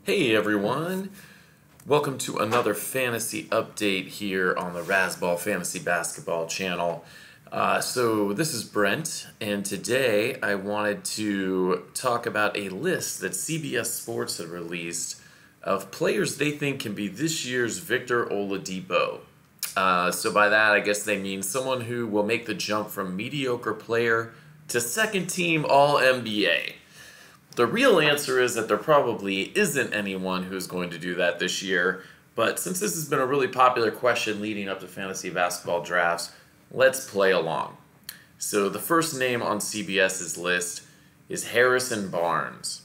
Hey everyone, welcome to another fantasy update here on the Razzball Fantasy Basketball channel. So this is Brent, and today I wanted to talk about a list that CBS Sports had released of players they think can be this year's Victor Oladipo. So by that I guess they mean someone who will make the jump from mediocre player to second team All-NBA. The real answer is that there probably isn't anyone who's going to do that this year, but since this has been a really popular question leading up to fantasy basketball drafts, let's play along. So the first name on CBS's list is Harrison Barnes.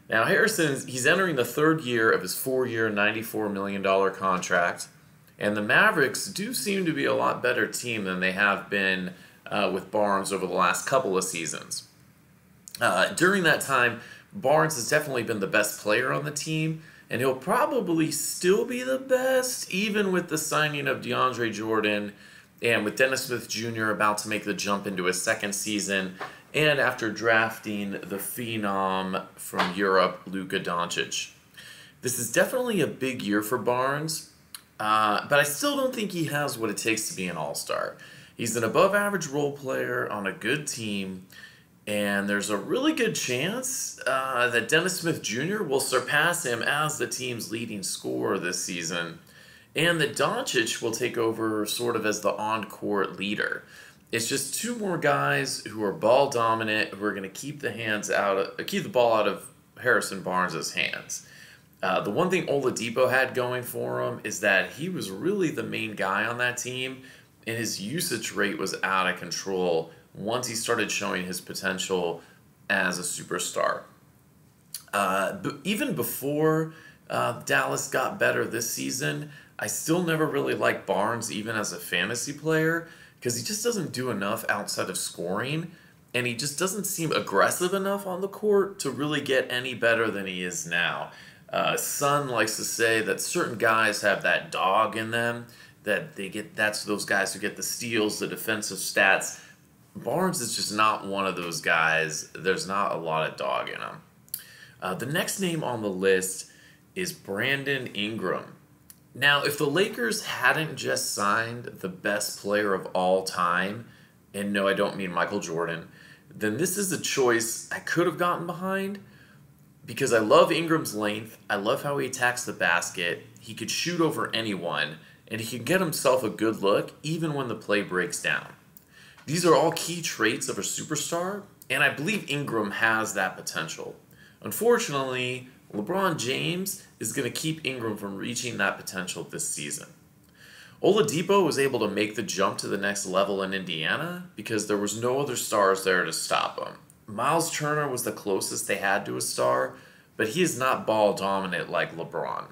Now he's entering the third year of his 4-year, $94 million contract, and the Mavericks do seem to be a lot better team than they have been with Barnes over the last couple of seasons. During that time, Barnes has definitely been the best player on the team, and he'll probably still be the best, even with the signing of DeAndre Jordan, and with Dennis Smith Jr. about to make the jump into his second season, and after drafting the phenom from Europe, Luka Doncic. This is definitely a big year for Barnes, but I still don't think he has what it takes to be an all-star. He's an above-average role player on a good team, and there's a really good chance that Dennis Smith Jr. will surpass him as the team's leading scorer this season, and that Doncic will take over sort of as the on-court leader. It's just two more guys who are ball dominant, who are going to keep the ball out of Harrison Barnes' hands. The one thing Oladipo had going for him is that he was really the main guy on that team, and his usage rate was out of control once he started showing his potential as a superstar. But even before Dallas got better this season, I still never really liked Barnes even as a fantasy player because he just doesn't do enough outside of scoring, and he just doesn't seem aggressive enough on the court to really get any better than he is now. Sun likes to say that certain guys have that dog in them, that's those guys who get the steals, the defensive stats. Barnes is just not one of those guys. There's not a lot of dog in him. The next name on the list is Brandon Ingram. Now, if the Lakers hadn't just signed the best player of all time, and no, I don't mean Michael Jordan, then this is a choice I could have gotten behind because I love Ingram's length. I love how he attacks the basket. He could shoot over anyone, and he can get himself a good look even when the play breaks down. These are all key traits of a superstar, and I believe Ingram has that potential. Unfortunately, LeBron James is going to keep Ingram from reaching that potential this season. Oladipo was able to make the jump to the next level in Indiana because there was no other stars there to stop him. Myles Turner was the closest they had to a star, but he is not ball dominant like LeBron.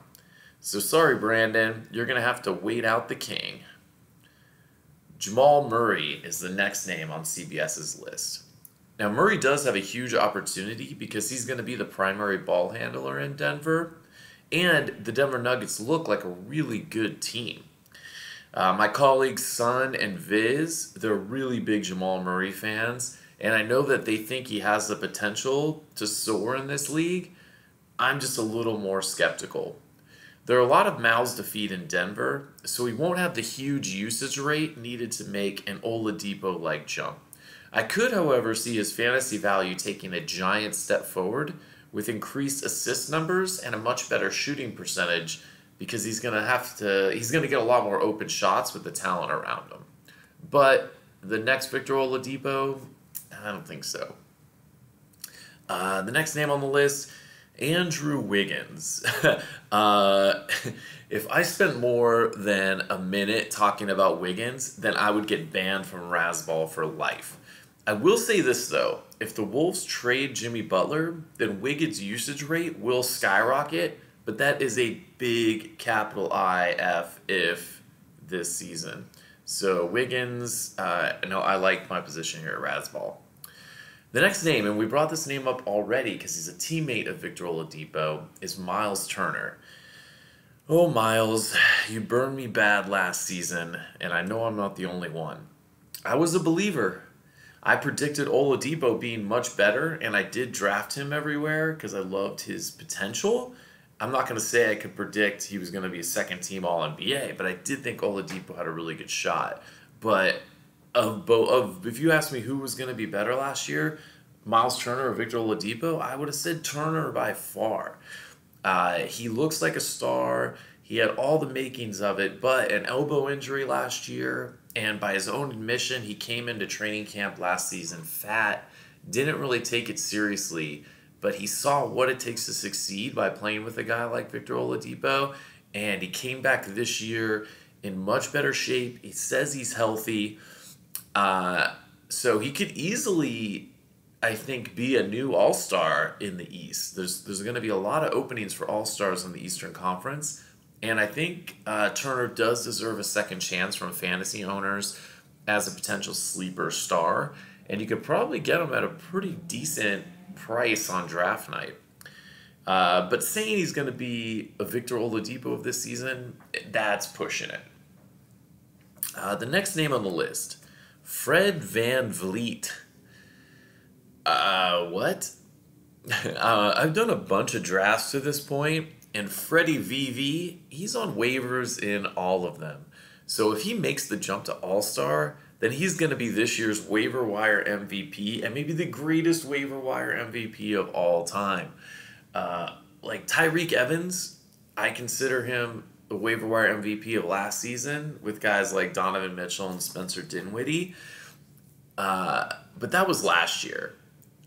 So sorry, Brandon, you're going to have to wait out the king. Jamal Murray is the next name on CBS's list. Now, Murray does have a huge opportunity because he's going to be the primary ball handler in Denver, and the Denver Nuggets look like a really good team. My colleagues Sun and Viz, they're really big Jamal Murray fans, and I know that they think he has the potential to soar in this league. I'm just a little more skeptical. There are a lot of mouths to feed in Denver, so he won't have the huge usage rate needed to make an Oladipo-like jump. I could, however, see his fantasy value taking a giant step forward with increased assist numbers and a much better shooting percentage because he's going to get a lot more open shots with the talent around him. But the next Victor Oladipo, I don't think so. The next name on the list, Andrew Wiggins. If I spent more than a minute talking about Wiggins, then I would get banned from Razzball for life. I will say this though, if the Wolves trade Jimmy Butler, then Wiggins' usage rate will skyrocket, but that is a big capital if this season. So Wiggins, no, I like my position here at Razzball. The next name, and we brought this name up already because he's a teammate of Victor Oladipo, is Myles Turner. Oh, Myles, you burned me bad last season, and I know I'm not the only one. I was a believer. I predicted Oladipo being much better, and I did draft him everywhere because I loved his potential. I'm not going to say I could predict he was going to be a second team All-NBA, but I did think Oladipo had a really good shot. But if you asked me who was going to be better last year, Myles Turner or Victor Oladipo, I would have said Turner by far. He looks like a star. He had all the makings of it, but an elbow injury last year, and by his own admission, he came into training camp last season fat, didn't really take it seriously, but he saw what it takes to succeed by playing with a guy like Victor Oladipo, and he came back this year in much better shape. He says he's healthy, so he could easily, I think, be a new all-star in the East. There's going to be a lot of openings for all-stars in the Eastern Conference, and I think Turner does deserve a second chance from fantasy owners as a potential sleeper star, and you could probably get him at a pretty decent price on draft night. But saying he's going to be a Victor Oladipo of this season, that's pushing it. The next name on the list, Fred VanVleet. What? I've done a bunch of drafts to this point, and Freddie VV, he's on waivers in all of them. So if he makes the jump to All-Star, then he's going to be this year's waiver wire MVP and maybe the greatest waiver wire MVP of all time. Like Tyreke Evans, I consider him the waiver wire MVP of last season with guys like Donovan Mitchell and Spencer Dinwiddie. But that was last year.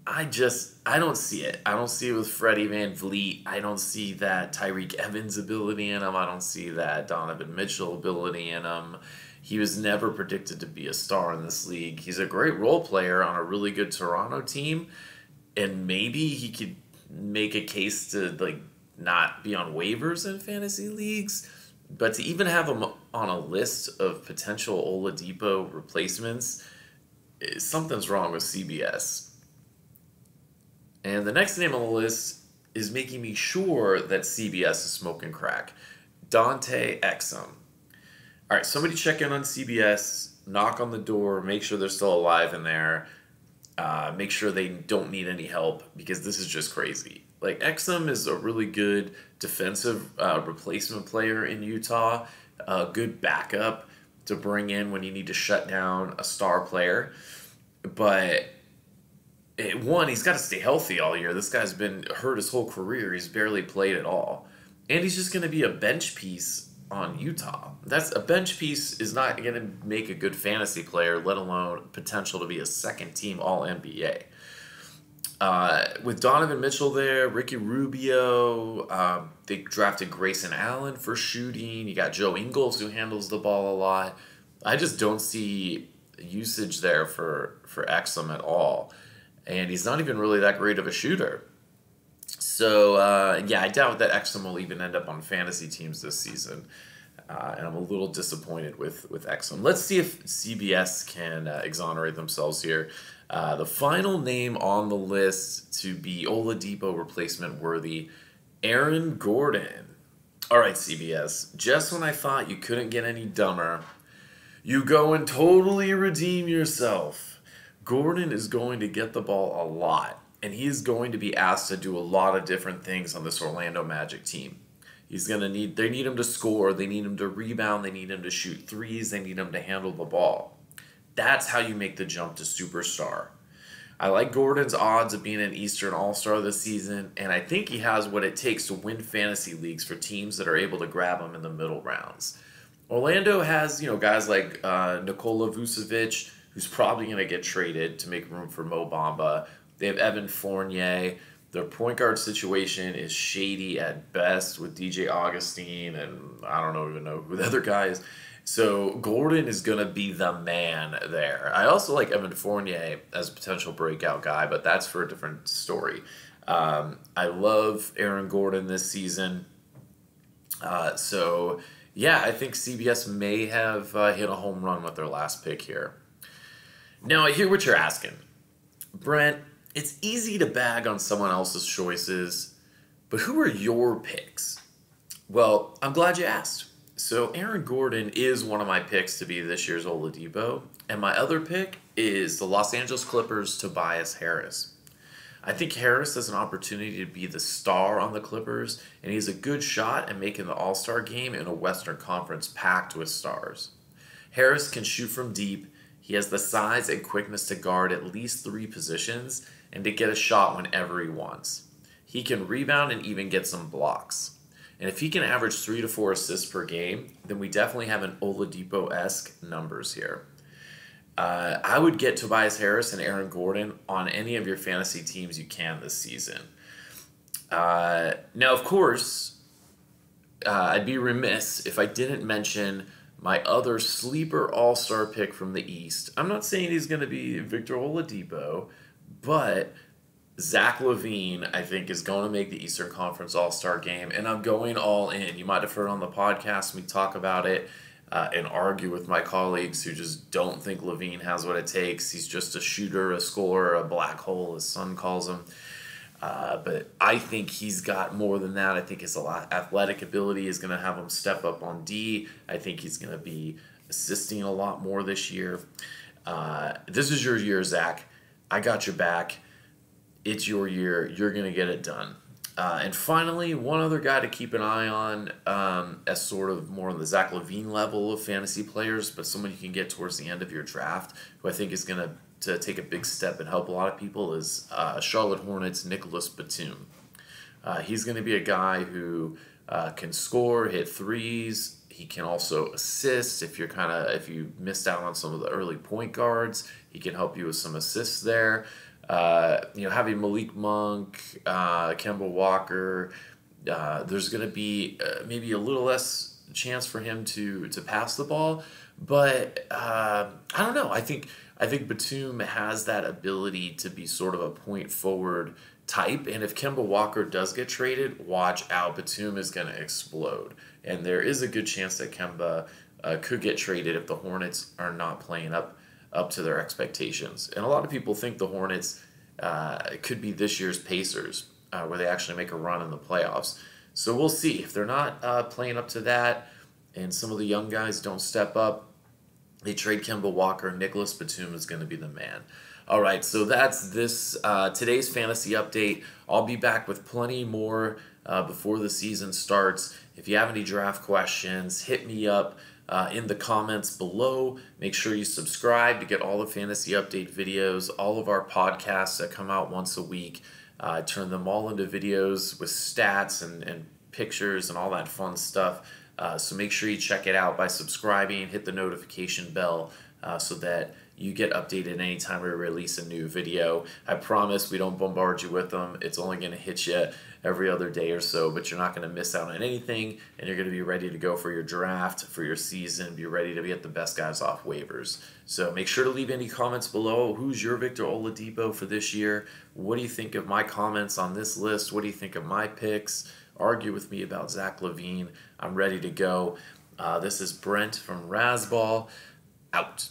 I don't see it. I don't see it with Freddie VanVleet. I don't see that Tyreke Evans ability in him. I don't see that Donovan Mitchell ability in him. He was never predicted to be a star in this league. He's a great role player on a really good Toronto team, and maybe he could make a case to not be on waivers in fantasy leagues. But to even have him on a list of potential Oladipo replacements, something's wrong with CBS. And the next name on the list is making me sure that CBS is smoking crack. Dante Exum. All right, somebody check in on CBS, knock on the door, make sure they're still alive in there, make sure they don't need any help, because this is just crazy. Like, Exum is a really good defensive replacement player in Utah, a good backup to bring in when you need to shut down a star player. But he's got to stay healthy all year. This guy's been hurt his whole career. He's barely played at all. And he's just going to be a bench piece on Utah. A bench piece is not going to make a good fantasy player, let alone potential to be a second-team All-NBA. With Donovan Mitchell there, Ricky Rubio, they drafted Grayson Allen for shooting. You got Joe Ingles, who handles the ball a lot. I just don't see usage there for Exum at all. And he's not even really that great of a shooter. So, I doubt that Exum will even end up on fantasy teams this season. And I'm a little disappointed with Exum. Let's see if CBS can exonerate themselves here. The final name on the list to be Oladipo replacement worthy, Aaron Gordon. All right, CBS, just when I thought you couldn't get any dumber, you go and totally redeem yourself. Gordon is going to get the ball a lot, and he is going to be asked to do a lot of different things on this Orlando Magic team. They need him to score, they need him to rebound, they need him to shoot threes, they need him to handle the ball. That's how you make the jump to superstar. I like Gordon's odds of being an Eastern All-Star this season, and I think he has what it takes to win fantasy leagues for teams that are able to grab him in the middle rounds. Orlando has, guys like Nikola Vucevic, who's probably going to get traded to make room for Mo Bamba. They have Evan Fournier. Their point guard situation is shady at best with DJ Augustine, and I don't even know who the other guy is. So Gordon is going to be the man there. I also like Evan Fournier as a potential breakout guy, but that's for a different story. I love Aaron Gordon this season. I think CBS may have hit a home run with their last pick here. Now, I hear what you're asking. Brent, it's easy to bag on someone else's choices, but who are your picks? Well, I'm glad you asked. So Aaron Gordon is one of my picks to be this year's Oladipo. And my other pick is the Los Angeles Clippers' Tobias Harris. I think Harris has an opportunity to be the star on the Clippers, and he's a good shot at making the All-Star game in a Western Conference packed with stars. Harris can shoot from deep. He has the size and quickness to guard at least 3 positions and to get a shot whenever he wants. He can rebound and even get some blocks. And if he can average 3 to 4 assists per game, then we definitely have an Oladipo-esque numbers here. I would get Tobias Harris and Aaron Gordon on any of your fantasy teams you can this season. Now, of course, I'd be remiss if I didn't mention my other sleeper all-star pick from the East. I'm not saying he's going to be Victor Oladipo, but Zach LaVine, I think, is going to make the Eastern Conference All-Star game, and I'm going all in. You might have heard on the podcast me talk about it and argue with my colleagues who just don't think LaVine has what it takes. He's just a shooter, a scorer, a black hole, his son calls him. But I think he's got more than that. I think his athletic ability is going to have him step up on D. I think he's going to be assisting a lot more this year. This is your year, Zach. I got your back. It's your year. You're going to get it done. And finally, one other guy to keep an eye on as sort of more on the Zach LaVine level of fantasy players, but someone you can get towards the end of your draft, who I think is going to take a big step and help a lot of people, is Charlotte Hornets' Nicolas Batum. He's going to be a guy who can score, hit threes. He can also assist if you missed out on some of the early point guards. He can help you with some assists there. Having Malik Monk, Kemba Walker, there's going to be maybe a little less chance for him to pass the ball, but I don't know. I think Batum has that ability to be sort of a point forward type, and if Kemba Walker does get traded, watch out. Batum is going to explode, and there is a good chance that Kemba could get traded if the Hornets are not playing up to their expectations. And a lot of people think the Hornets could be this year's Pacers, where they actually make a run in the playoffs. So we'll see. If they're not playing up to that and some of the young guys don't step up, they trade Kemba Walker, Nicolas Batum is going to be the man. All right, so that's today's fantasy update. I'll be back with plenty more before the season starts. If you have any draft questions, hit me up in the comments below. Make sure you subscribe to get all the fantasy update videos, all of our podcasts that come out once a week. I turn them all into videos with stats and pictures and all that fun stuff. So make sure you check it out by subscribing, hit the notification bell so that you get updated anytime we release a new video. I promise we don't bombard you with them. It's only going to hit you every other day or so, but you're not going to miss out on anything, and you're going to be ready to go for your draft, for your season, be ready to get the best guys off waivers. So make sure to leave any comments below. Who's your Victor Oladipo for this year? What do you think of my comments on this list? What do you think of my picks? Argue with me about Zach LaVine. I'm ready to go. This is Brent from Razzball. Out.